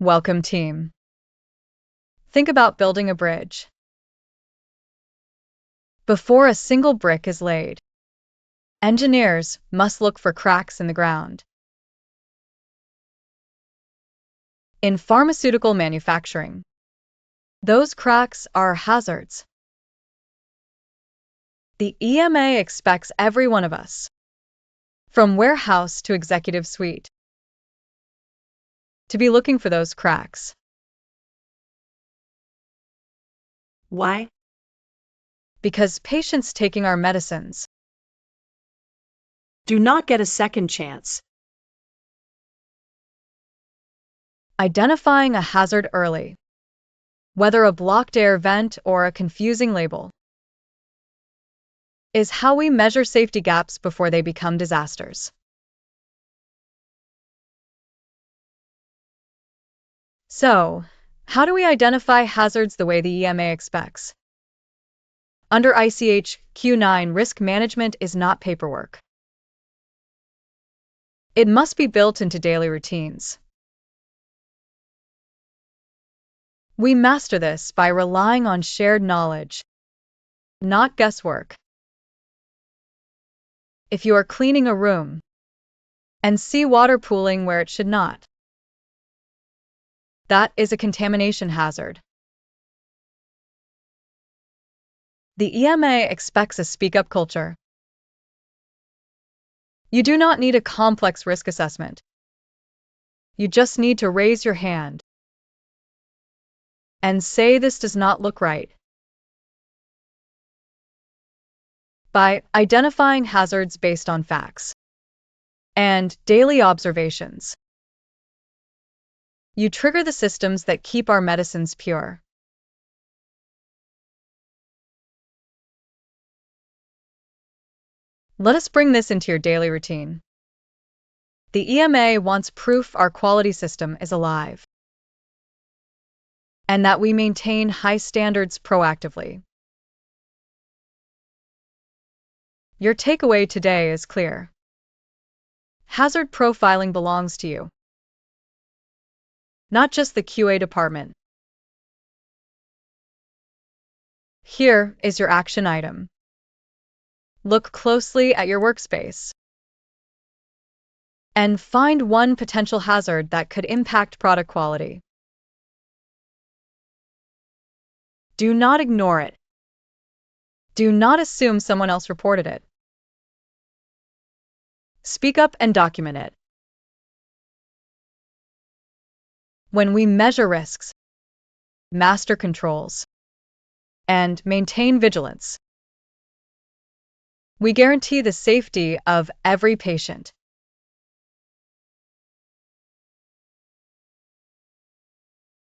Welcome, team. Think about building a bridge. Before a single brick is laid, engineers must look for cracks in the ground. In pharmaceutical manufacturing, those cracks are hazards. The EMA expects every one of us, from warehouse to executive suite, to be looking for those cracks. Why? Because patients taking our medicines do not get a second chance. Identifying a hazard early, whether a blocked air vent or a confusing label, is how we measure safety gaps before they become disasters. So, how do we identify hazards the way the EMA expects? Under ICH Q9, risk management is not paperwork. It must be built into daily routines. We master this by relying on shared knowledge, not guesswork. If you are cleaning a room and see water pooling where it should not, that is a contamination hazard. The EMA expects a speak-up culture. You do not need a complex risk assessment. You just need to raise your hand and say this does not look right. By identifying hazards based on facts and daily observations, you trigger the systems that keep our medicines pure. Let us bring this into your daily routine. The EMA wants proof our quality system is alive and that we maintain high standards proactively. Your takeaway today is clear. Hazard profiling belongs to you, not just the QA department. Here is your action item. Look closely at your workspace and find one potential hazard that could impact product quality. Do not ignore it. Do not assume someone else reported it. Speak up and document it. When we measure risks, master controls, and maintain vigilance, we guarantee the safety of every patient.